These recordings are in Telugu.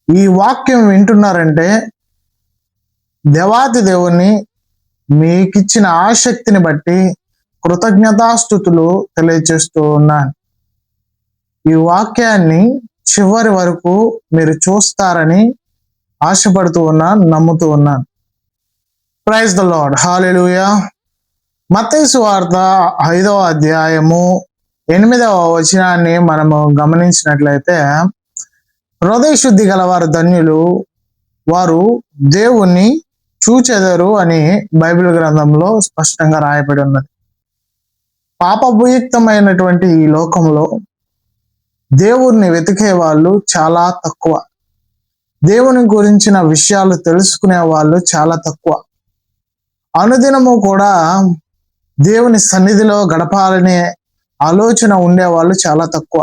ఈ వాక్యం వింటున్నారంటే దేవాతి దేవుణ్ణి మీకిచ్చిన ఆసక్తిని బట్టి కృతజ్ఞతాస్తుతులు తెలియజేస్తూ ఉన్నాను. ఈ వాక్యాన్ని చివరి వరకు మీరు చూస్తారని ఆశపడుతూ ఉన్నాను, నమ్ముతూ ఉన్నాను. Praise the lord. హల్లెలూయా. మత్తయి సువార్త 5వ అధ్యాయము 8వ వచనాన్ని మనము గమనించినట్లయితే, హృదయ శుద్ధి గలవారు ధన్యులు, వారు దేవుణ్ణి చూచెదరు అని బైబిల్ గ్రంథంలో స్పష్టంగా రాయబడి ఉన్నది. పాపభూయుక్తమైనటువంటి ఈ లోకంలో దేవుణ్ణి వెతికే వాళ్ళు చాలా తక్కువ. దేవుని గురించిన విషయాలు తెలుసుకునే వాళ్ళు చాలా తక్కువ. అనుదినము కూడా దేవుని సన్నిధిలో గడపాలనే ఆలోచన ఉండేవాళ్ళు చాలా తక్కువ.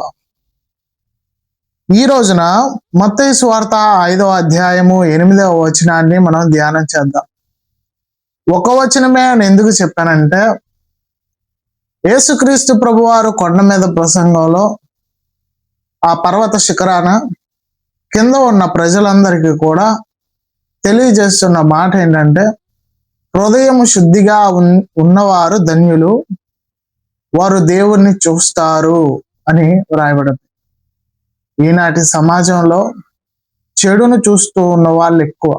ఈ రోజున మత్తయి సువార్త 5వ అధ్యాయము 8వ వచనాన్ని మనం ధ్యానం చేద్దాం. ఒక వచనమే నేను ఎందుకు చెప్పానంటే, యేసుక్రీస్తు ప్రభువారు కొండ మీద ప్రసంగంలో ఆ పర్వత శిఖరాన కింద ఉన్న ప్రజలందరికీ కూడా తెలియజేస్తున్న మాట ఏంటంటే, హృదయము శుద్ధిగా ఉన్నవారు ధన్యులు, వారు దేవుణ్ణి చూస్తారు అని వ్రాయబడింది. ఈనాటి సమాజంలో చెడును చూస్తూ ఉన్న వాళ్ళు ఎక్కువ,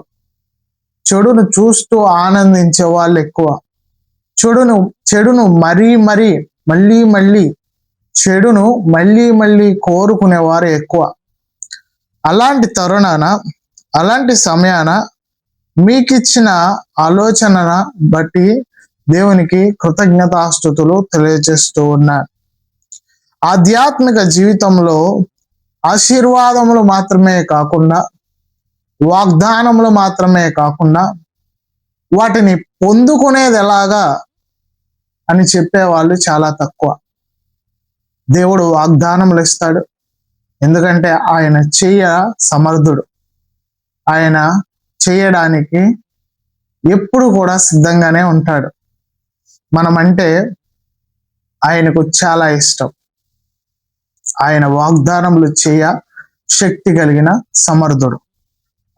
చెడును చూస్తూ ఆనందించే వాళ్ళు ఎక్కువ, చెడును మళ్ళీ చెడును మళ్ళీ కోరుకునేవారు ఎక్కువ. అలాంటి తరుణాన, అలాంటి సమయాన మీకిచ్చిన ఆలోచన బట్టి దేవునికి కృతజ్ఞతాస్తుతులు తెలియజేస్తూ ఉన్నారు. ఆధ్యాత్మిక జీవితంలో ఆశీర్వాదములు మాత్రమే కాకుండా, వాగ్దానములు మాత్రమే కాకుండా, వాటిని పొందుకునేది ఎలాగా అని చెప్పేవాళ్ళు చాలా తక్కువ. దేవుడు వాగ్దానములు ఇస్తాడు, ఎందుకంటే ఆయన సమర్థుడు. ఆయన చేయడానికి ఎప్పుడు కూడా సిద్ధంగానే ఉంటాడు. మనమంటే ఆయనకు చాలా ఇష్టం. ఆయన వాగ్దానములు శక్తి కలిగిన సమర్థుడు.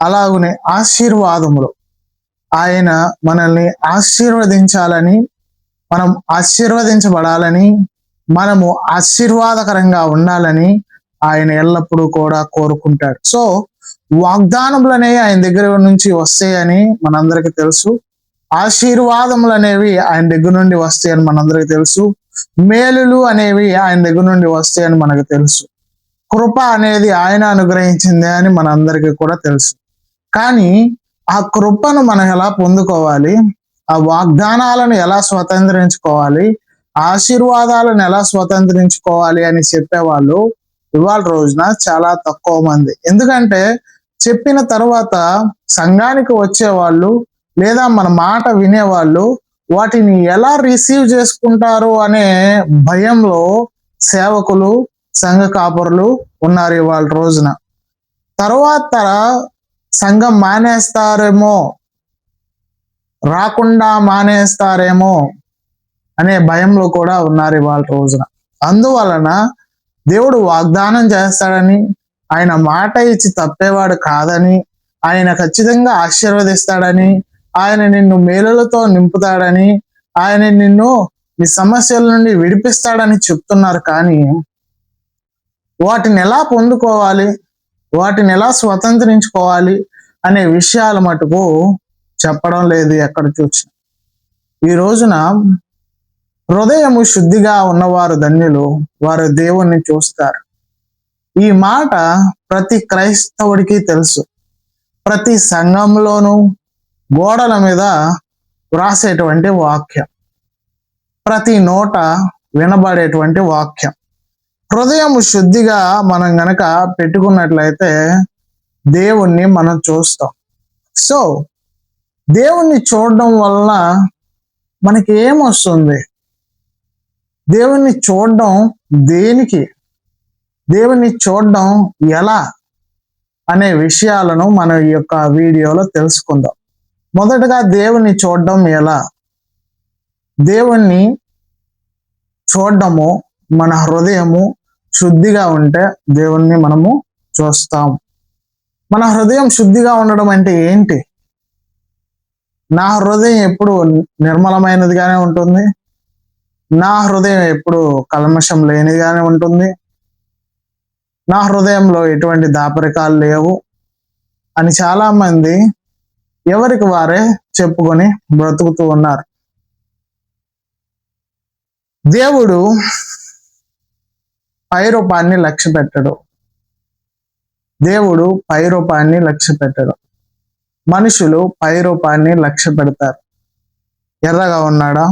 అలాగనే ఆశీర్వాదములు, ఆయన మనల్ని ఆశీర్వదించాలని, మనం ఆశీర్వదించబడాలని, మనము ఆశీర్వాదకరంగా ఉండాలని ఆయన ఎల్లప్పుడూ కూడా కోరుకుంటాడు. సో వాగ్దానములు అనేవి ఆయన దగ్గర నుంచి వస్తాయని మనందరికీ తెలుసు. ఆశీర్వాదములు అనేవి ఆయన దగ్గర నుండి వస్తాయని మనందరికీ తెలుసు. మేలులు అనేవి ఆయన దగ్గర నుండి వస్తాయని మనకు తెలుసు. కృప అనేది ఆయన అనుగ్రహించింది అని మనందరికీ కూడా తెలుసు. కానీ ఆ కృపను మనం ఎలా పొందుకోవాలి, ఆ వాగ్దానాలను ఎలా స్వతంత్రించుకోవాలి, ఆశీర్వాదాలను ఎలా స్వతంత్రించుకోవాలి అని చెప్పేవాళ్ళు ఇవాళ రోజున చాలా తక్కువ మంది. ఎందుకంటే చెప్పిన తర్వాత సంఘానికి వచ్చేవాళ్ళు లేదా మన మాట వినేవాళ్ళు వాటిని ఎలా రిసీవ్ చేసుకుంటారు అనే భయంలో సేవకులు, సంఘ కాపరులు ఉన్నారు ఇవాళ రోజున. తర్వాత సంఘం మానేస్తారేమో, రాకుండా మానేస్తారేమో అనే భయంలో కూడా ఉన్నారు ఇవాళ రోజున. అందువలన దేవుడు వాగ్దానం చేస్తాడని, ఆయన మాట ఇచ్చి తప్పేవాడు కాదని, ఆయన ఖచ్చితంగా ఆశీర్వదిస్తాడని, ఆయన నిన్ను మేలులతో నింపుతాడని, ఆయన నిన్ను నీ సమస్యల నుండి విడిపిస్తాడని చెప్తున్నారు. కానీ వాటిని ఎలా పొందుకోవాలి, వాటిని ఎలా స్వతంత్రించుకోవాలి అనే విషయాలు మటుకు చెప్పడం లేదు ఎక్కడ చూసినా. ఈ రోజున హృదయము శుద్ధిగా ఉన్నవారు ధన్యులు, వారు దేవుణ్ణి చూస్తారు. ఈ మాట ప్రతి క్రైస్తవుడికి తెలుసు. ప్రతి సంఘంలోనూ గోడల మీద వ్రాసేటువంటి వాక్యం, ప్రతి నోట వినబడేటువంటి వాక్యం. హృదయము శుద్ధిగా మనం గనక పెట్టుకున్నట్లయితే దేవుణ్ణి మనం చూస్తాం. సో దేవుణ్ణి చూడడం వలన మనకి ఏమొస్తుంది, దేవుణ్ణి చూడడం దేనికి, దేవుణ్ణి చూడడం ఎలా అనే విషయాలను మనం ఈ యొక్క వీడియోలో తెలుసుకుందాం. మొదటగా దేవుణ్ణి చూడడం ఎలా? దేవుణ్ణి చూడడము మన హృదయము శుద్ధిగా ఉంటే దేవుణ్ణి మనము చూస్తాం. మన హృదయం శుద్ధిగా ఉండడం అంటే ఏంటి? నా హృదయం ఎప్పుడు నిర్మలమైనదిగానే ఉంటుంది. నా హృదయం ఎప్పుడు కల్మషం లేనిదిగానే ఉంటుంది. నా హృదయంలో ఎటువంటి దాపరికాలు లేవు అని చాలా మంది ఎవరికి వారే చెప్పుకొని బ్రతుకుతూ ఉన్నారు. దేవుడు పైరూపాన్ని లక్ష్య పెట్టడు. దేవుడు పైరూపాన్ని లక్ష్య పెట్టడు. మనుషులు పైరూపాన్ని లక్ష్య పెడతారు. ఎర్రగా ఉన్నాడా,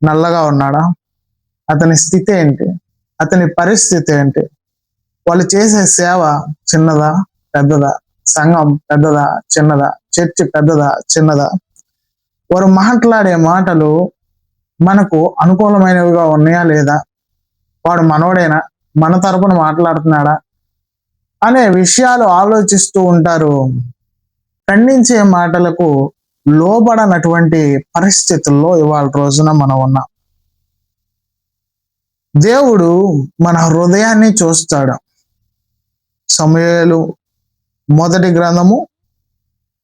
నల్లగా ఉన్నాడా, అతని స్థితి ఏంటి, అతని పరిస్థితి ఏంటి, వాళ్ళు చేసే సేవ చిన్నదా పెద్దదా, సంఘం పెద్దదా చిన్నదా, చర్చి పెద్దదా చిన్నదా, వారు మాట్లాడే మాటలు మనకు అనుకూలమైనవిగా ఉన్నాయా లేదా, వాడు మనోడేనా, మన తరపున మాట్లాడుతున్నాడా అనే విషయాలు ఆలోచిస్తూ ఉంటారు. ఖండించే మాటలకు లోబడనటువంటి పరిస్థితుల్లో ఇవాళ రోజున మనం ఉన్నాం. దేవుడు మన హృదయాన్ని చూస్తాడు. సమూయేలు మొదటి గ్రంథము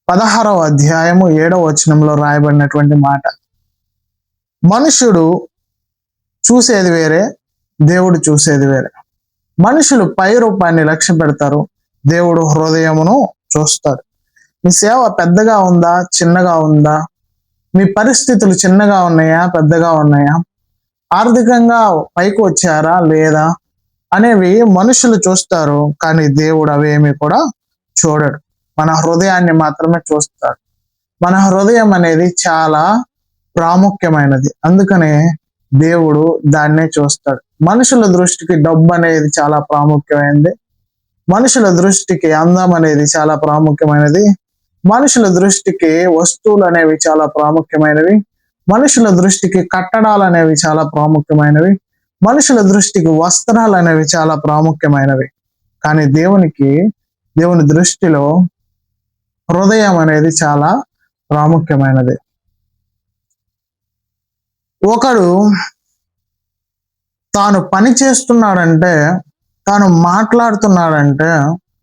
16వ అధ్యాయము 7వ వచనంలో రాయబడినటువంటి మాట. మనుషుడు చూసేది వేరే, దేవుడు చూసేది వేరే. మనుషులు పై రూపాన్ని లక్ష్య పెడతారు, దేవుడు హృదయమును చూస్తాడు. మీ సేవ పెద్దగా ఉందా చిన్నగా ఉందా, మీ పరిస్థితులు చిన్నగా ఉన్నాయా పెద్దగా ఉన్నాయా, ఆర్థికంగా పైకి వచ్చారా లేదా అనేవి మనుషులు చూస్తారు, కానీ దేవుడు అవేమి కూడా చూడడు. మన హృదయాన్ని మాత్రమే చూస్తాడు. మన హృదయం అనేది చాలా ప్రాముఖ్యమైనది, అందుకనే దేవుడు దాన్నే చూస్తాడు. మనుషుల దృష్టికి డబ్బు అనేది చాలా ప్రాముఖ్యమైనది, మనుషుల దృష్టికి అందం అనేది చాలా ప్రాముఖ్యమైనది, మనుషుల దృష్టికి వస్తువులు అనేవి చాలా ప్రాముఖ్యమైనవి, మనుషుల దృష్టికి కట్టడాలు అనేవి చాలా ప్రాముఖ్యమైనవి, మనుషుల దృష్టికి వస్త్రాలు అనేవి చాలా ప్రాముఖ్యమైనవి. కానీ దేవుని దృష్టిలో హృదయం అనేది చాలా ప్రాముఖ్యమైనది. ఒకడు తాను పని చేస్తున్నాడంటే, తాను మాట్లాడుతున్నాడంటే,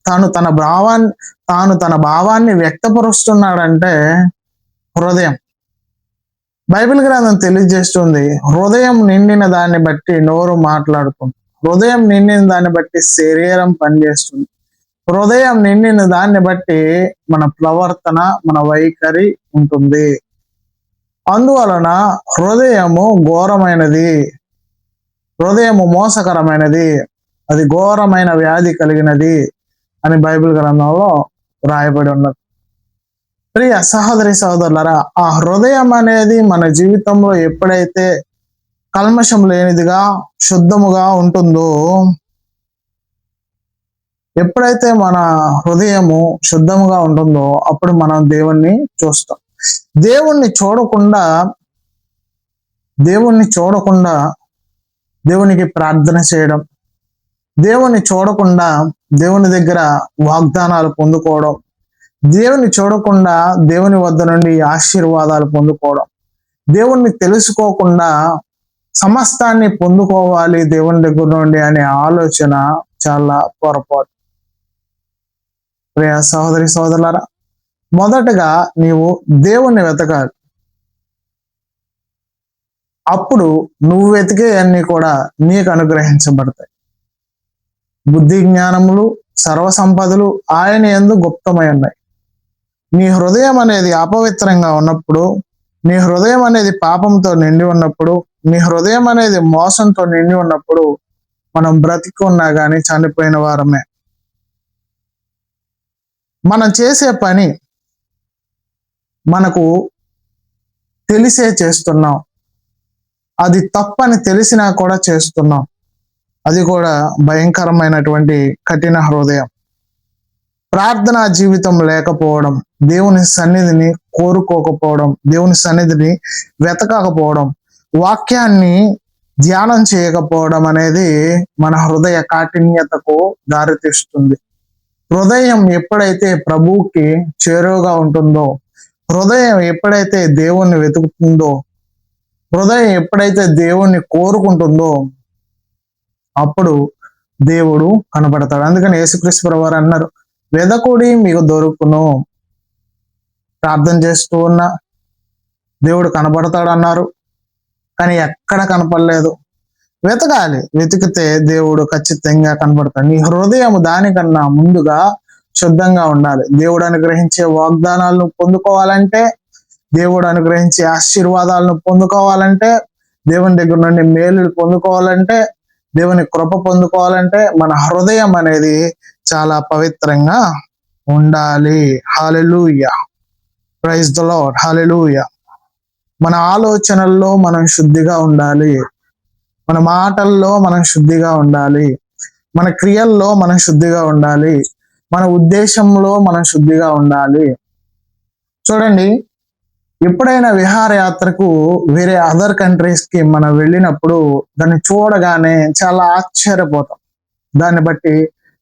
తాను తన భావాన్ని వ్యక్తపరుస్తున్నాడంటే హృదయం. బైబిల్ గ్రంథం తెలియజేస్తుంది, హృదయం నిండిన దాన్ని బట్టి నోరు మాట్లాడుతుంది, హృదయం నిండిన దాన్ని బట్టి శరీరం పనిచేస్తుంది, హృదయం నిండిన దాన్ని బట్టి మన ప్రవర్తన మన వైఖరి ఉంటుంది. అందువలన హృదయము ఘోరమైనది, హృదయము మోసకరమైనది, అది ఘోరమైన వ్యాధి కలిగినది అని బైబిల్ గ్రంథంలో రాయబడి ఉన్నది. ప్రియ సహోదరి సహోదరులారా, ఆ హృదయం అనేది మన జీవితంలో ఎప్పుడైతే కల్మషం లేనిదిగా శుద్ధముగా ఉంటుందో, ఎప్పుడైతే మన హృదయము శుద్ధముగా ఉంటుందో అప్పుడు మనం దేవుణ్ణి చూస్తాం. దేవుణ్ణి చూడకుండా దేవునికి ప్రార్థన చేయడం, దేవుణ్ణి చూడకుండా దేవుని దగ్గర వాగ్దానాలు పొందుకోవడం, దేవుని చూడకుండా దేవుని వద్ద నుండి ఆశీర్వాదాలు పొందుకోవడం, దేవుణ్ణి తెలుసుకోకుండా సమస్తాన్ని పొందుకోవాలి దేవుని దగ్గర నుండి అనే ఆలోచన చాలా పొరపాటు. ప్రియ సహోదరి సహోదరులారా, మొదటగా నీవు దేవుణ్ణి వెతకాలి. అప్పుడు నువ్వు వెతికే అన్ని కూడా నీకు అనుగ్రహించబడతాయి. బుద్ధి జ్ఞానములు సర్వ సంపదలు ఆయన యందు గుప్తమై ఉన్నాయి. నీ హృదయం అనేది అపవిత్రంగా ఉన్నప్పుడు, నీ హృదయం అనేది పాపంతో నిండి ఉన్నప్పుడు, నీ హృదయం అనేది మోసంతో నిండి ఉన్నప్పుడు మనం బ్రతికి ఉన్నా కానీ చనిపోయిన వారమే. మనం చేసే పని మనకు తెలిసే చేస్తున్నాం, అది తప్పని తెలిసినా కూడా చేస్తున్నాం, అది కూడా భయంకరమైనటువంటి కఠిన హృదయం. ప్రార్థనా జీవితం లేకపోవడం, దేవుని సన్నిధిని కోరుకోకపోవడం, దేవుని సన్నిధిని వెతకకపోవడం, వాక్యాన్ని ధ్యానం చేయకపోవడం అనేది మన హృదయ కాఠిన్యతకు దారితీస్తుంది. హృదయం ఎప్పుడైతే ప్రభువుకి చేరువగా ఉంటుందో, హృదయం ఎప్పుడైతే దేవుణ్ణి వెతుకుతుందో, హృదయం ఎప్పుడైతే దేవుణ్ణి కోరుకుంటుందో అప్పుడు దేవుడు కనబడతాడు. అందుకని యేసుక్రీస్తు ప్రభువారు అన్నారు, వెదకుడి మీకు దొరుకును. ప్రార్థన చేస్తూ ఉన్నా దేవుడు కనపడతాడు అన్నారు, కానీ ఎక్కడ కనపడలేదు. వెతకాలి, వెతికితే దేవుడు ఖచ్చితంగా కనపడతాడు. నీ హృదయం దానికన్నా ముందుగా శుద్ధంగా ఉండాలి. దేవుడు అనుగ్రహించే వాగ్దానాలను పొందుకోవాలంటే, దేవుడు అనుగ్రహించే ఆశీర్వాదాలను పొందుకోవాలంటే, దేవుని దగ్గర నుండి మేలులు పొందుకోవాలంటే, దేవుని కృప పొందుకోవాలంటే మన హృదయం అనేది చాలా పవిత్రంగా ఉండాలి. హల్లెలూయా, ప్రైజ్ ద లార్డ్, హల్లెలూయా. మన ఆలోచనల్లో మనం శుద్ధిగా ఉండాలి, మన మాటల్లో మనం శుద్ధిగా ఉండాలి, మన క్రియల్లో మనం శుద్ధిగా ఉండాలి, మన ఉద్దేశంలో మనం శుద్ధిగా ఉండాలి. చూడండి, ఎప్పుడైనా విహారయాత్రకు వేరే అదర్ కంట్రీస్ కి మనం వెళ్ళినప్పుడు దాన్ని చూడగానే చాలా ఆశ్చర్యపోతాం, దాన్ని బట్టి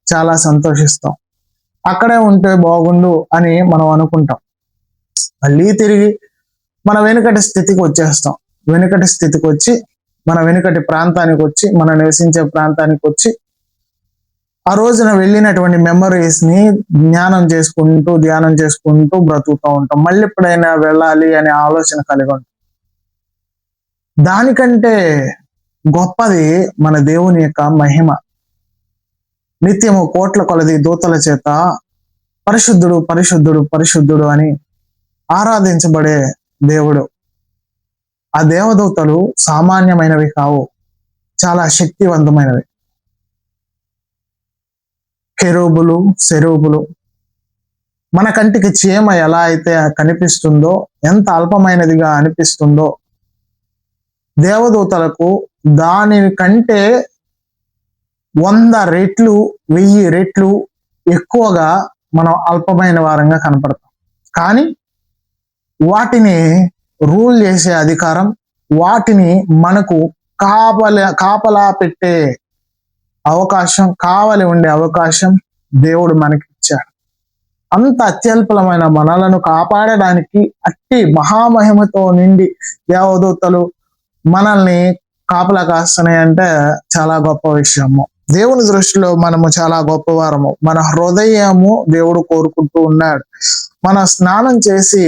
చాలా సంతోషిస్తాం. అక్కడే ఉంటే బాగుండు అని మనం అనుకుంటాం. మళ్ళీ తిరిగి మన వెనుకటి స్థితికి వచ్చేస్తాం. వెనుకటి స్థితికి వచ్చి మన వెనుకటి ప్రాంతానికి వచ్చి, మనం నివసించే ప్రాంతానికి వచ్చి ఆ రోజున వెళ్ళినటువంటి మెమరీస్ ని ధ్యానం చేసుకుంటూ బ్రతుకుతూ ఉంటాం. మళ్ళీ ఎప్పుడైనా వెళ్ళాలి అనే ఆలోచన కలిగి ఉంటాం. దానికంటే గొప్పది మన దేవుని యొక్క మహిమ. నిత్యము కోట్ల కొలది దూతల చేత పరిశుద్ధుడు పరిశుద్ధుడు పరిశుద్ధుడు అని ఆరాధించబడే దేవుడు. ఆ దేవదూతలు సామాన్యమైనవి కావు, చాలా శక్తివంతమైనవి. కెరూబులు, సెరూబులు. మన కంటికి చీమ ఎలా అయితే కనిపిస్తుందో, ఎంత అల్పమైనదిగా అనిపిస్తుందో, దేవదూతలకు దాని కంటే 100 రెట్లు 1000 రెట్లు ఎక్కువగా మనం అల్పమైన వారంగా కనపడతాం. కానీ వాటిని రూల్ చేసే అధికారం, వాటిని మనకు కాపలా పెట్టే అవకాశం, కావలి ఉండే అవకాశం దేవుడు మనకి ఇచ్చాడు. అంత అత్యల్పమైన మనలను కాపాడడానికి అట్టి మహామహిమతో నిండి దేవదూతలు మనల్ని కాపలా కాస్తున్నాయి అంటే చాలా గొప్ప విషయము. దేవుని దృష్టిలో మనము చాలా గొప్పవారము. మన హృదయము దేవుడు కోరుకుంటూ ఉన్నాడు. మనం స్నానం చేసి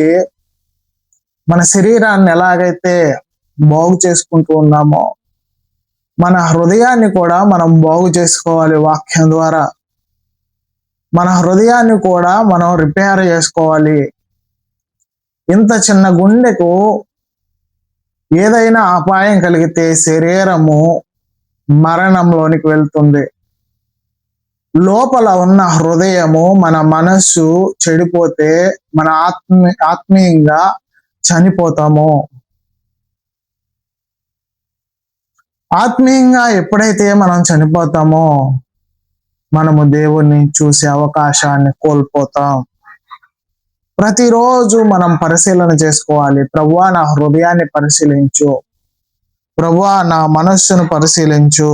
మన శరీరాన్ని ఎలాగైతే బాగు చేసుకుంటూ ఉన్నామో, మన హృదయాన్ని కూడా మనం బాగు చేసుకోవాలి. వాక్యం ద్వారా మన హృదయాన్ని కూడా మనం రిపేర్ చేసుకోవాలి. ఇంత చిన్న గుండెకు ఏదైనా అపాయం కలిగితే శరీరము మరణంలోనికి వెళ్తుంది. లోపల ఉన్న హృదయము, మన మనస్సు చెడిపోతే మన ఆత్మీయంగా చనిపోతాము. ఆత్మీయంగా ఎప్పుడైతే మనం చనిపోతామో మనము దేవుణ్ణి చూసే అవకాశాన్ని కోల్పోతాం. ప్రతిరోజు మనం పరిశీలన చేసుకోవాలి. ప్రభువా, నా హృదయాన్ని పరిశీలించు. ప్రభువా, నా మనస్సును పరిశీలించు.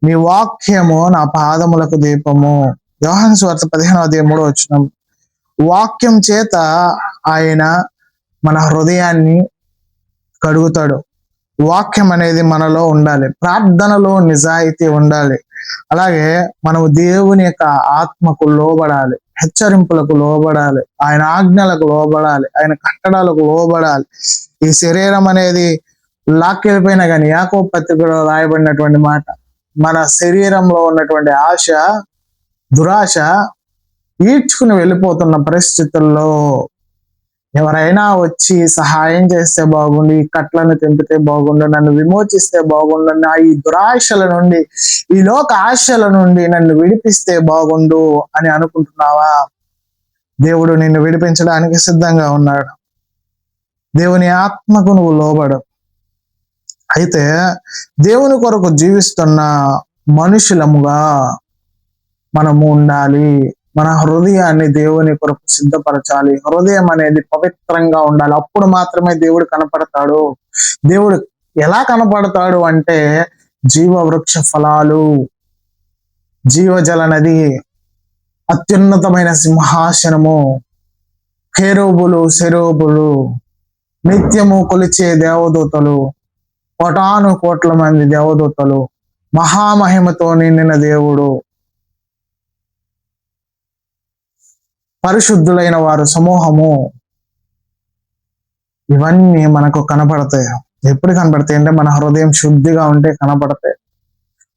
నీ వాక్యము నా పాదములకు దీపము. యోహాను సువార్త 15:3 వాక్యం చేత ఆయన మన హృదయాన్ని కడుగుతాడు. వాక్యం అనేది మనలో ఉండాలి. ప్రార్థనలో నిజాయితీ ఉండాలి. అలాగే మనము దేవుని యొక్క ఆత్మకు లోబడాలి, హెచ్చరింపులకు లోబడాలి, ఆయన ఆజ్ఞలకు లోబడాలి, ఆయన కట్టడాలకు లోబడాలి. ఈ శరీరం అనేది లాక్కెళ్ళిపోయినా కానీ యాకోబు పత్రికలో రాయబడినటువంటి మాట, మన శరీరంలో ఉన్నటువంటి ఆశ, దురాశ ఈడ్చుకుని వెళ్ళిపోతున్న పరిస్థితుల్లో ఎవరైనా వచ్చి సహాయం చేస్తే బాగుండు, ఈ కట్లను తెంపితే బాగుండు, నన్ను విమోచిస్తే బాగుండు, నా ఈ దురాశల నుండి, ఈ లోక ఆశల నుండి నన్ను విడిపిస్తే బాగుండు అని అనుకుంటున్నావా? దేవుడు నిన్ను విడిపించడానికి సిద్ధంగా ఉన్నాడు. దేవుని ఆత్మకు నువ్వు లోబడు. అయితే దేవుని కొరకు జీవిస్తున్న మనుషులముగా మనము ఉండాలి. మన హృదయాన్ని దేవుని కొరకు సిద్ధపరచాలి. హృదయం అనేది పవిత్రంగా ఉండాలి. అప్పుడు మాత్రమే దేవుడు కనపడతాడు. దేవుడు ఎలా కనపడతాడు అంటే జీవవృక్ష ఫలాలు, జీవజల నది, అత్యున్నతమైన సింహాసనము, కెరూబులు, సెరూబులు, నిత్యము కొలిచే దేవదూతలు, కోటాను కోట్ల మంది దేవదూతలు, మహామహిమతో నిండిన దేవుడు. పరిశుద్ధులైన వారు సమూహము, ఇవన్నీ మనకు కనపడతాయి. ఎప్పుడు కనపడతాయి అంటే మన హృదయం శుద్ధిగా ఉంటే కనపడతాయి.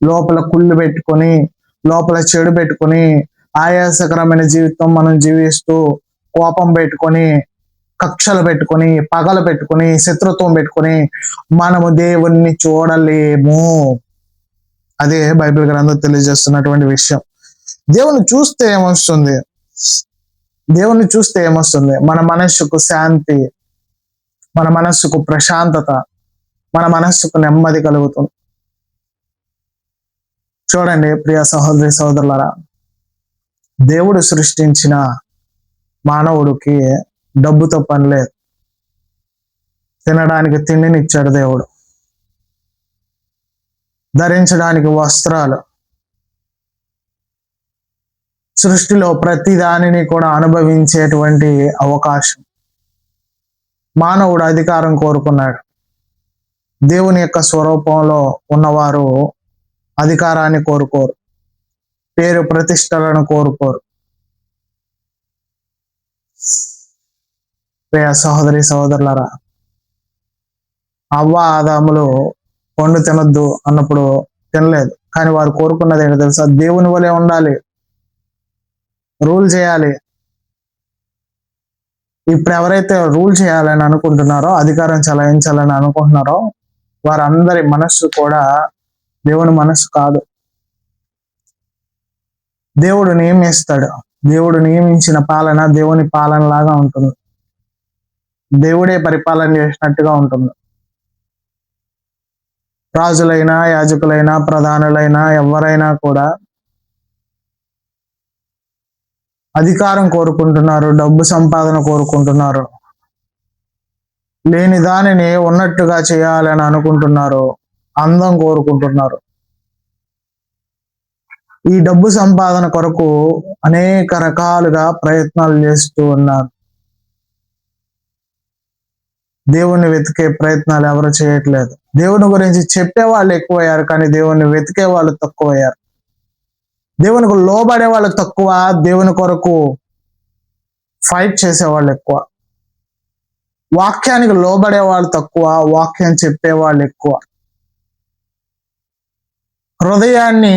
లోపల కుళ్ళు పెట్టుకొని, లోపల చెడు పెట్టుకొని, ఆయాసకరమైన జీవితం మనం జీవిస్తూ, కోపం పెట్టుకొని, కక్షలు పెట్టుకొని, పగలు పెట్టుకొని, శత్రుత్వం పెట్టుకొని మనము దేవుణ్ణి చూడలేము. అదే బైబిల్ గ్రంథం తెలియజేస్తున్నటువంటి విషయం. దేవుని చూస్తే ఏమొస్తుంది? దేవుణ్ణి చూస్తే ఏమొస్తుంది? మన మనస్సుకు శాంతి, మన మనస్సుకు ప్రశాంతత, మన మనస్సుకు నెమ్మది కలుగుతుంది. చూడండి ప్రియ సహోదరి సహోదరులారా, దేవుడు సృష్టించిన మానవుడికి డబ్బుతో పని లేదు. తినడానికి తిండినిచ్చాడు దేవుడు, ధరించడానికి వస్త్రాలు, సృష్టిలో ప్రతి దానిని కూడా అనుభవించేటువంటి అవకాశం. మానవుడు అధికారం కోరుకున్నాడు. దేవుని యొక్క స్వరూపంలో ఉన్నవారు అధికారాన్ని కోరుకోరు, పేరు ప్రతిష్టలను కోరుకోరు. ప్రియ సహోదరి సహోదరులారా, అవ్వ ఆదాములు పండు తినొద్దు అన్నప్పుడు తినలేదు. కానీ వారు కోరుకున్నది ఏంటో తెలుసా? దేవుని వలె ఉండాలి, రూల్ చేయాలి. ఇప్పుడు ఎవరైతే రూల్ చేయాలని అనుకుంటున్నారో, అధికారం చలాయించాలని అనుకుంటున్నారో, వారందరి మనస్సు కూడా దేవుని మనస్సు కాదు. దేవుడు నియమిస్తాడు. దేవుడు నియమించిన పాలన దేవుని పాలన లాగా ఉంటుంది. దేవుడే పరిపాలన చేసినట్టుగా ఉంటుంది. రాజులైనా, యాజకులైనా, ప్రధానులైనా, ఎవరైనా కూడా అధికారం కోరుకుంటున్నారు, డబ్బు సంపాదన కోరుకుంటున్నారు, లేని దానిని ఉన్నట్టుగా చేయాలని అనుకుంటున్నారు, అందం కోరుకుంటున్నారు. ఈ డబ్బు సంపాదన కొరకు అనేక రకాలుగా ప్రయత్నాలు చేస్తూ ఉన్నారు. దేవుణ్ణి వెతికే ప్రయత్నాలు ఎవరు చేయట్లేదు. దేవుని గురించి చెప్పే వాళ్ళు ఎక్కువయ్యారు, కానీ దేవుణ్ణి వెతికే వాళ్ళు తక్కువయ్యారు. దేవునికి లోబడే వాళ్ళు తక్కువ, దేవుని కొరకు ఫైట్ చేసే వాళ్ళు ఎక్కువ. వాక్యానికి లోబడే వాళ్ళు తక్కువ, వాక్యం చెప్పే వాళ్ళు ఎక్కువ. హృదయాన్ని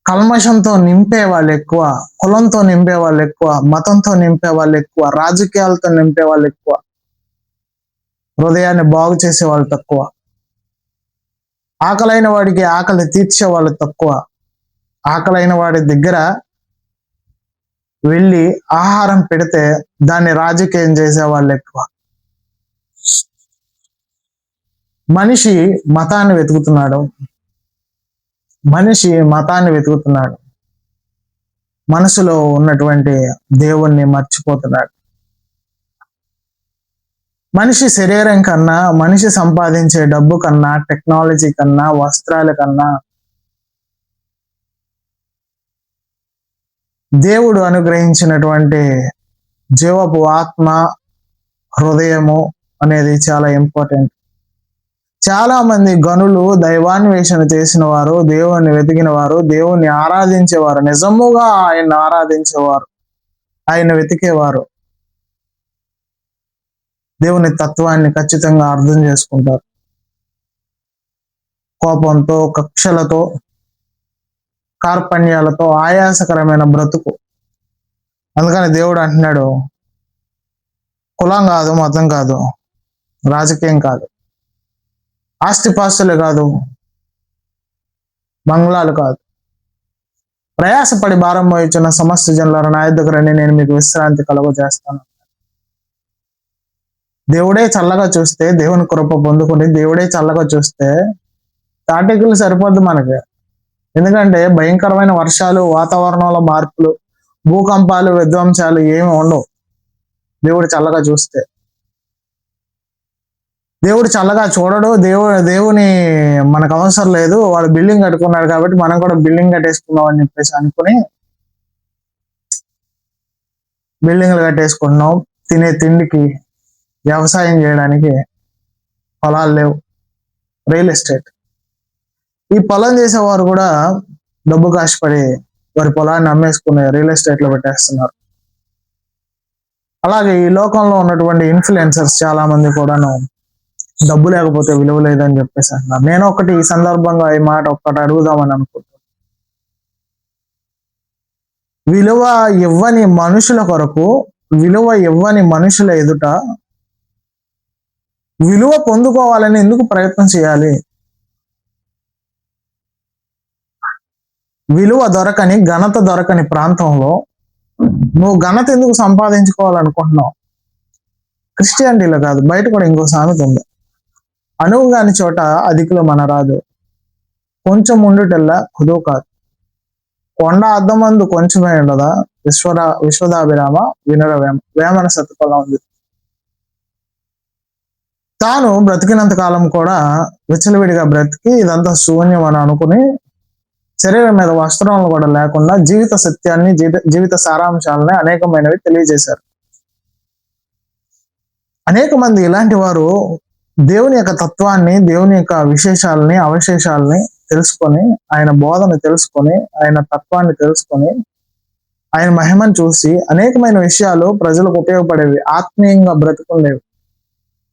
కల్మషంతో నింపే వాళ్ళు ఎక్కువ, కులంతో నింపే వాళ్ళు ఎక్కువ, మతంతో నింపే వాళ్ళు ఎక్కువ, రాజకీయాలతో నింపే వాళ్ళు ఎక్కువ. హృదయాన్ని బాగు చేసే వాళ్ళు తక్కువ. ఆకలైన వాడికి ఆకలి తీర్చే వాళ్ళు తక్కువ. ఆకలైన వాడి దగ్గర వెళ్ళి ఆహారం పెడితే దాన్ని రాజకీయం చేసే వాళ్ళు ఎక్కువ. మనిషి మతాన్ని వెతుకుతున్నాడు, మనిషి మతాన్ని వెతుకుతున్నాడు, మనసులో ఉన్నటువంటి దేవుణ్ణి మర్చిపోతున్నాడు. మనిషి శరీరం కన్నా, మనిషి సంపాదించే డబ్బు కన్నా, టెక్నాలజీ కన్నా, వస్త్రాల కన్నా దేవుడు అనుగ్రహించినటువంటి జీవపు ఆత్మ, హృదయము అనేది చాలా ఇంపార్టెంట్. చాలా మంది గనులు, దైవాన్వేషణ చేసిన వారు, దేవుణ్ణి వెతికిన వారు, దేవుణ్ణి ఆరాధించేవారు, నిజముగా ఆయన ఆరాధించేవారు, ఆయన వెతికేవారు దేవుని తత్వాన్ని ఖచ్చితంగా అర్థం చేసుకుంటారు. కోపంతో, కక్షలతో, కార్పణ్యాలతో, ఆయాసకరమైన బ్రతుకు. అందుకని దేవుడు అంటున్నాడు, కులం కాదు, మతం కాదు, రాజకీయం కాదు, ఆస్తిపాస్తులే కాదు, బంగ్లాలు కాదు, ప్రయాసపడి భారం వహించిన సమస్త జనులారా నా యొద్దకు రండి, నేను మీకు విశ్రాంతి కలుగజేస్తాను. దేవుడే చల్లగా చూస్తే, దేవుని కృప పొందుకుని దేవుడే చల్లగా చూస్తే తాటికులు సరిపోద్ది మనకి. ఎందుకంటే భయంకరమైన వర్షాలు, వాతావరణంలో మార్పులు, భూకంపాలు, విధ్వంసాలు ఏమి ఉండవు దేవుడు చల్లగా చూస్తే. దేవుడు చల్లగా చూడడు. దేవుని మనకు అవసరం లేదు, వాడు బిల్డింగ్ కట్టుకున్నాడు కాబట్టి మనం కూడా బిల్డింగ్ కట్టేసుకున్నాం అని చెప్పేసి అనుకుని బిల్డింగ్లు కట్టేసుకుంటున్నాం. తినే తిండికి, వ్యవసాయం చేయడానికి పొలాలు లేవు, రియల్ ఎస్టేట్. ఈ పొలం చేసేవారు కూడా డబ్బు కాశపడి వారి పొలాన్ని అమ్మేసుకుని రియల్ ఎస్టేట్ లో పెట్టేస్తున్నారు. అలాగే ఈ లోకంలో ఉన్నటువంటి ఇన్ఫ్లుయెన్సర్స్ చాలా మంది కూడాను డబ్బు లేకపోతే విలువ లేదని చెప్పేసి అంటున్నారు. నేను ఒకటి ఈ సందర్భంగా ఈ మాట ఒక్కటి అడుగుదామని అనుకుంటున్నాను. విలువ ఇవ్వని మనుషుల కొరకు, విలువ ఇవ్వని మనుషుల ఎదుట విలువ పొందుకోవాలని ఎందుకు ప్రయత్నం చేయాలి? విలువ దొరకని, ఘనత దొరకని ప్రాంతంలో నువ్వు ఘనత ఎందుకు సంపాదించుకోవాలనుకుంటున్నావు? క్రిస్టియానిటీలో కాదు, బయట కూడా ఇంకో సామెత ఉంది, అనువు కాని చోట అధికులు మన రాదు, కొంచెం ఉండుటల్లా కుదువు కాదు, కొండ అద్దమందు కొంచెమే ఉండదా, విశ్వదాభిరామ వినర వేమన సత్తుపలా ఉంది. తాను బ్రతికినంత కాలం కూడా విచ్చలవిడిగా బ్రతికి ఇదంతా శూన్యం అని అనుకుని శరీరం మీద వస్త్రాలను కూడా లేకుండా జీవిత సత్యాన్ని, జీవిత సారాంశాలని అనేకమైనవి తెలియజేశారు. అనేక మంది ఇలాంటి వారు దేవుని యొక్క తత్వాన్ని, దేవుని యొక్క విశేషాలని, అవశేషాలని తెలుసుకొని, ఆయన బోధన తెలుసుకొని, ఆయన తత్వాన్ని తెలుసుకొని, ఆయన మహిమను చూసి అనేకమైన విషయాలు ప్రజలకు ఉపయోగపడేవి, ఆత్మీయంగా బ్రతుకుండేవి,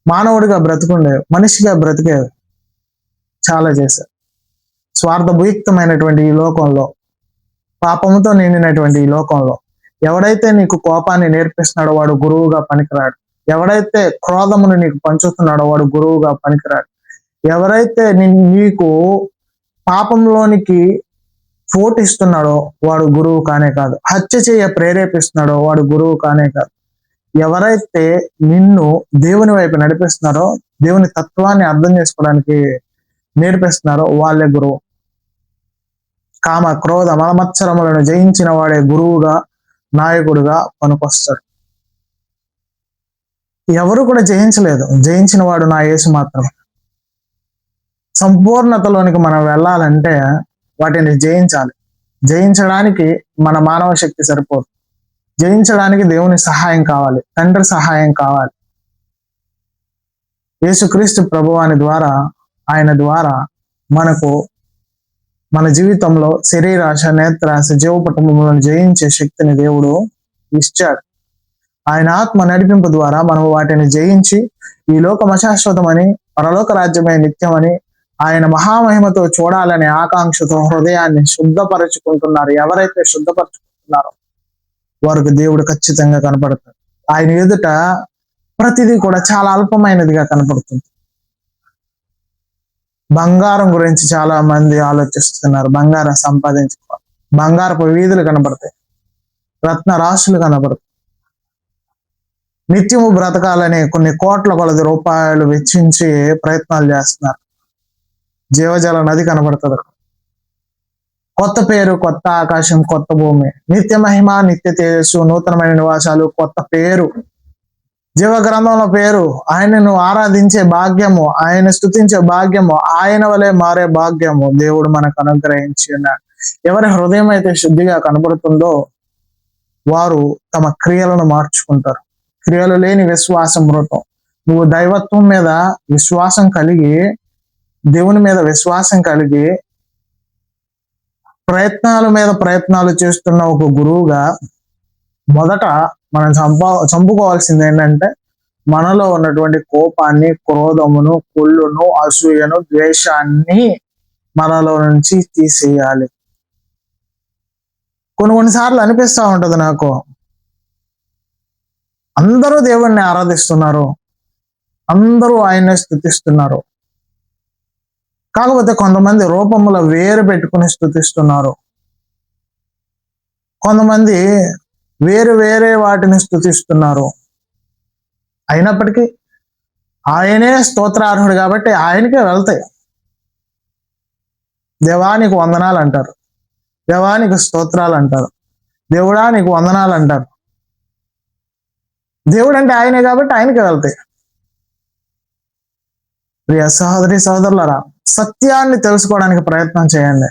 మానవుడిగా బ్రతుకుండేవి, మనిషిగా బ్రతికేవి చాలా చేశారు. స్వార్థభూయుక్తమైనటువంటి ఈ లోకంలో, పాపముతో నిండినటువంటి ఈ లోకంలో ఎవడైతే నీకు కోపాన్ని నేర్పిస్తున్నాడో వాడు గురువుగా పనికిరాడు. ఎవడైతే క్రోధమును నీకు పంచుతున్నాడో వాడు గురువుగా పనికిరాడు. ఎవరైతే నీకు పాపంలోనికి పోటిస్తున్నాడో వాడు గురువు కానే కాదు. హత్య చేయ ప్రేరేపిస్తున్నాడో వాడు గురువు కానే కాదు. ఎవరైతే నిన్ను దేవుని వైపు నడిపిస్తున్నారో, దేవుని తత్వాన్ని అర్థం చేసుకోవడానికి నేర్పిస్తున్నారో వాళ్ళే గురువు. కామ క్రోధ మలమత్సరములను జయించిన వాడే గురువుగా, నాయకుడుగా పనికొస్తాడు. ఎవరు కూడా జయించలేదు, జయించిన వాడు నా యేసు మాత్రమే. సంపూర్ణతలోనికి మనం వెళ్ళాలంటే వాటిని జయించాలి. జయించడానికి మన మానవ శక్తి సరిపోదు. జయించడానికి దేవుని సహాయం కావాలి, తండ్రి సహాయం కావాలి. యేసుక్రీస్తు ప్రభువాని ద్వారా, ఆయన ద్వారా మనకు మన జీవితంలో శరీరాశ, నేత్రాశ, జీవపటములను జయించే శక్తిని దేవుడు ఇచ్చాడు. ఆయన ఆత్మ నడిపింపు ద్వారా మనం వాటిని జయించి ఈ లోకం అశాశ్వతమని, పరలోక రాజ్యమే నిత్యమని, ఆయన మహామహిమతో చూడాలనే ఆకాంక్షతో హృదయాన్ని శుద్ధపరచుకుంటున్నారు. ఎవరైతే శుద్ధపరచుకుంటున్నారో వారికి దేవుడు ఖచ్చితంగా కనపడతాడు. ఆయన ఎదుట ప్రతిదీ కూడా చాలా అల్పమైనదిగా కనపడుతుంది. బంగారం గురించి చాలా మంది ఆలోచిస్తున్నారు. బంగారం సంపాదించుకోవాలి, బంగారపు వీధులు కనపడతాయి, రత్న రాశులు కనపడతాయి. నిత్యము బ్రతకాలని కొన్ని కోట్ల కొలది రూపాయలు వెచ్చించి ప్రయత్నాలు చేస్తున్నారు. జీవజల నది కనబడుతుంది. కొత్త పేరు, కొత్త ఆకాశం, కొత్త భూమి, నిత్య మహిమ, నిత్య తేజస్సు, నూతనమైన నివాసాలు, కొత్త పేరు, జీవ గ్రంథంలో పేరు, ఆయనను ఆరాధించే భాగ్యము, ఆయన స్తుతించే భాగ్యము, ఆయన వలె మారే భాగ్యము దేవుడు మనకు అనుగ్రహించి ఉన్నాడు. ఎవరి హృదయం అయితే శుద్ధిగా కనబడుతుందో వారు తమ క్రియలను మార్చుకుంటారు. క్రియలు లేని విశ్వాసం మృతం. నువ్వు దైవత్వం మీద విశ్వాసం కలిగి, దేవుని మీద విశ్వాసం కలిగి ప్రయత్నాల మీద ప్రయత్నాలు చేస్తున్న ఒక గురువుగా మొదట మనం చంపుకోవాల్సింది ఏంటంటే మనలో ఉన్నటువంటి కోపాన్ని, క్రోధమును, కుళ్ళును, అసూయను, ద్వేషాన్ని మనలో నుంచి తీసేయాలి. కొన్నిసార్లు అనిపిస్తూ ఉంటది నాకు, అందరూ దేవుణ్ణి ఆరాధిస్తున్నారు, అందరూ ఆయన్ని స్తుతిస్తున్నారు, కాకపోతే కొంతమంది రూపముల వేరు పెట్టుకుని స్తుతిస్తున్నారు, కొంతమంది వేరు వేరే వాటిని స్తుతిస్తున్నారు. అయినప్పటికీ ఆయనే స్తోత్రార్హుడు కాబట్టి ఆయనకే వెళ్తాయి. దేవానికి వందనాలు అంటారు, దేవానికి స్తోత్రాలు అంటారు, దేవుడా నీకు వందనాలు అంటారు. దేవుడు అంటే ఆయనే కాబట్టి ఆయనకే వెళ్తాయి. ప్రియ సహోదరి సహోదరులారా, సత్యాన్ని తెలుసుకోవడానికి ప్రయత్నం చేయండి.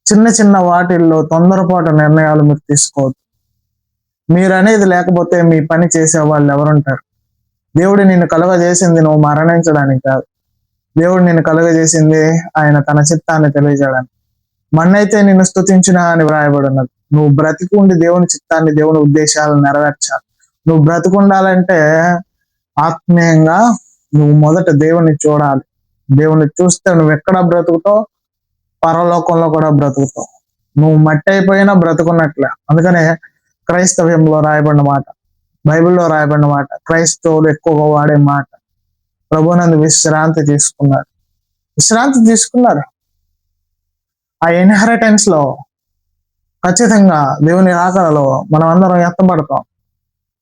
చిన్న చిన్న వాటిల్లో తొందరపాటు నిర్ణయాలు మీరు తీసుకోవద్దు. మీరు అనేది లేకపోతే మీ పని చేసే వాళ్ళు ఎవరుంటారు? దేవుడు నిన్ను కలుగజేసింది నువ్వు మరణించడానికి కాదు. దేవుడు నిన్ను కలుగజేసింది ఆయన తన చిత్తాన్ని తెలియజేయడానికి. మన్నైతే నిన్ను స్తుతించిన అని వ్రాయబడి ఉన్నది. నువ్వు బ్రతికి ఉండి దేవుని చిత్తాన్ని, దేవుని ఉద్దేశాలను నెరవేర్చాలి. నువ్వు బ్రతుకుండాలంటే ఆత్మీయంగా నువ్వు మొదట దేవుని చూడాలి. దేవుని చూస్తే నువ్వు ఎక్కడ బ్రతుకుతావు, పరలోకంలో కూడా బ్రతుకుతావు. నువ్వు మట్టి అయిపోయినా బ్రతుకున్నట్లే. అందుకనే క్రైస్తవ్యంలో రాయబడిన మాట, బైబిల్లో రాయబడిన మాట, క్రైస్తవులు ఎక్కువగా వాడే మాట, ప్రభునందు విశ్రాంతి తీసుకున్నారు. ఆ ఇన్హెరిటెన్స్ లో ఖచ్చితంగా దేవుని రాకడలో మనం అందరం ఎత్తబడతాం.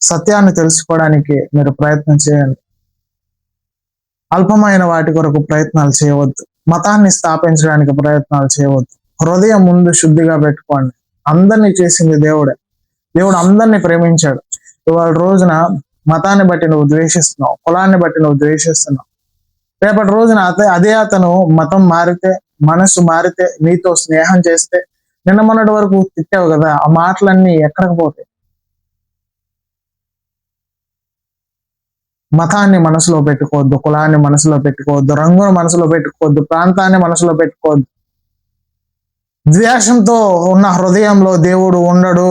సత్యాన్ని తెలుసుకోవడానికి మీరు ప్రయత్నం చేయండి. అల్పమైన వాటి కొరకు ప్రయత్నాలు చేయవద్దు. మతాన్ని స్థాపించడానికి ప్రయత్నాలు చేయవద్దు. హృదయం ముందు శుద్ధిగా పెట్టుకోండి. అందరినీ చేసింది దేవుడే. దేవుడు అందరినీ ప్రేమించాడు. ఇవాళ రోజున మతాన్ని బట్టి నువ్వు ద్వేషిస్తున్నావు, కులాన్ని బట్టి నువ్వు ద్వేషిస్తున్నావు. రేపటి రోజున అదే అతను మతం మారితే, మనసు మారితే, నీతో స్నేహం చేస్తే, నిన్న మొన్నటి వరకు తిట్టావు కదా, ఆ మాటలన్నీ ఎక్కడికి పోతాయి? మతాన్ని మనసులో పెట్టుకోవద్దు, కులాన్ని మనసులో పెట్టుకోవద్దు, రంగును మనసులో పెట్టుకోవద్దు, ప్రాంతాన్ని మనసులో పెట్టుకోవద్దు. ద్వేషంతో ఉన్న హృదయంలో దేవుడు ఉండడు,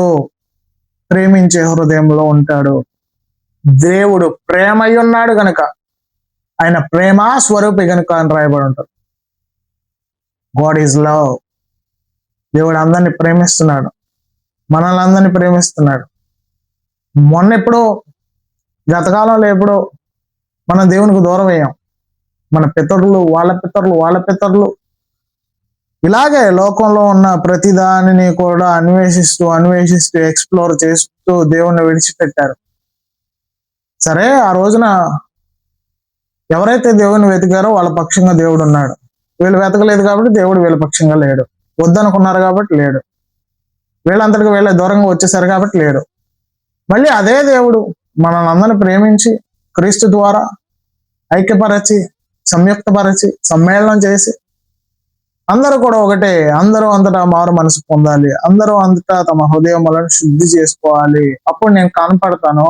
ప్రేమించే హృదయంలో ఉంటాడు. దేవుడు ప్రేమై ఉన్నాడు గనుక ఆయన ప్రేమ స్వరూపి గనుక అని రాయబడి ఉంటుంది. God is love. దేవుడు అందరిని ప్రేమిస్తున్నాడు, మనల్ని అందరినీ ప్రేమిస్తున్నాడు. మొన్న ఎప్పుడో, గతకాలంలో ఎప్పుడో మనం దేవునికి దూరం అయ్యాం. మన పితరులు, వాళ్ళ పితరులు ఇలాగే లోకంలో ఉన్న ప్రతి దానిని కూడా అన్వేషిస్తూ ఎక్స్ప్లోర్ చేస్తూ దేవుణ్ణి విడిచిపెట్టారు. సరే, ఆ రోజున ఎవరైతే దేవుని వెతికారో వాళ్ళ పక్షంగా దేవుడు ఉన్నాడు. వీళ్ళు వెతకలేదు కాబట్టి దేవుడు వీళ్ళ పక్షంగా లేడు. వద్దనుకున్నారు కాబట్టి లేడు. వీళ్ళంతటికి వీళ్ళ దూరంగా వచ్చేసారు కాబట్టి లేడు. మళ్ళీ అదే దేవుడు మనల్ని అందరిని ప్రేమించి క్రీస్తు ద్వారా ఐక్యపరచి, సంయుక్తపరచి, సమ్మేళనం చేసి అందరూ కూడా ఒకటే, అందరూ అంతటా మారు మనసు పొందాలి, అందరూ అంతటా తమ హృదయములను శుద్ధి చేసుకోవాలి, అప్పుడు నేను కనపడతాను.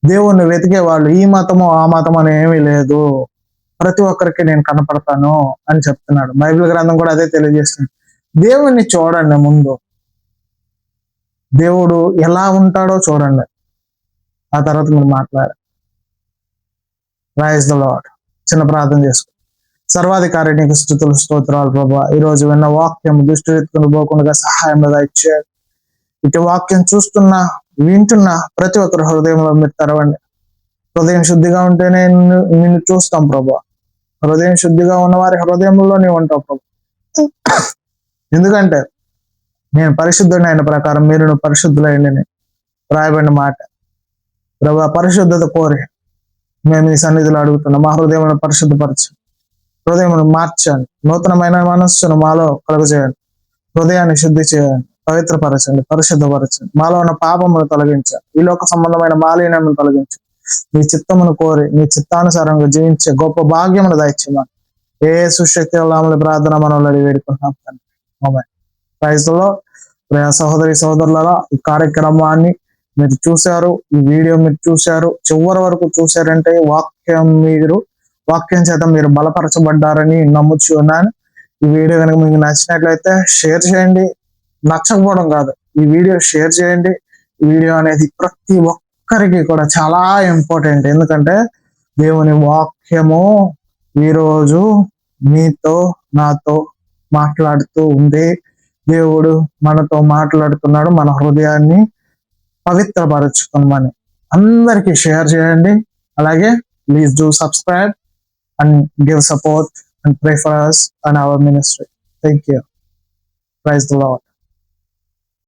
దేవుణ్ణి వెతికే వాళ్ళు ఈ మతము ఆ మతం అని ఏమీ లేదు, ప్రతి ఒక్కరికి నేను కనపడతాను అని చెప్తున్నాడు. బైబిల్ గ్రంథం కూడా అదే తెలియజేస్తుంది. దేవుణ్ణి చూడండి, ముందు దేవుడు ఎలా ఉంటాడో చూడండి, ఆ తర్వాత మీరు మాట్లాడారు. Praise the lord. చిన్న ప్రార్థన చేసుకో. సర్వాధికారి నీకు స్తుతులు, స్తోత్రాలు ప్రభా. ఈ రోజు విన్న వాక్యం దృష్టి ఎత్తుకుని పోకుండా సహాయం ఇచ్చారు. ఇటు వాక్యం చూస్తున్నా, వింటున్నా ప్రతి ఒక్కరి హృదయంలో మీరు తెరవండి. హృదయం శుద్ధిగా ఉంటేనే నిన్ను చూస్తాం ప్రభా. హృదయం శుద్ధిగా ఉన్న వారి హృదయంలో నీవు ఉంటావు ప్రభా. ఎందుకంటే నేను పరిశుద్ధుడైన ప్రకారం మీరు పరిశుద్ధులైండి రాయబడిన మాట ప్రభా. పరిశుద్ధత కోరి మేము ఈ సన్నిధిలో అడుగుతున్నాం. మా హృదయం పరిశుద్ధపరచండి, హృదయం మార్చండి, నూతనమైన మనస్సును మాలో కలుగజేయండి, హృదయాన్ని శుద్ధి చేయండి, పవిత్రపరచండి, పరిశుద్ధపరచండి, మాలో ఉన్న పాపమును తొలగించండి, ఈ లోక సంబంధమైన మాలిన్యమును తొలగించండి. మీ చిత్తమును కోరి మీ చిత్తానుసారంగా జీవించే గొప్ప భాగ్యమును దయచేయమని యేసు శక్తి నామములో ప్రార్థన మనలో వేడుకుంటున్నాం. Praise the lord. సహోదరి సహోదరులారా, ఈ కార్యక్రమాన్ని మీరు చూశారు, ఈ వీడియో మీరు చూశారు, చివరి వరకు చూశారంటే వాక్యం చేత మీరు బలపరచబడ్డారని నమ్ముచు ఉన్నాను. ఈ వీడియో కనుక మీకు నచ్చినట్లయితే షేర్ చేయండి. నచ్చకపోవడం కాదు, ఈ వీడియో షేర్ చేయండి. ఈ వీడియో అనేది ప్రతి ఒక్కరికి కూడా చాలా ఇంపార్టెంట్. ఎందుకంటే దేవుని వాక్యము ఈరోజు మీతో నాతో మాట్లాడుతూ ఉంది. దేవుడు మనతో మాట్లాడుతున్నాడు. మన హృదయాన్ని పవిత్రపరచుకోమని అందరికీ షేర్ చేయండి. అలాగే please do subscribe and give support and pray for us and our ministry. Thank you. Praise the Lord.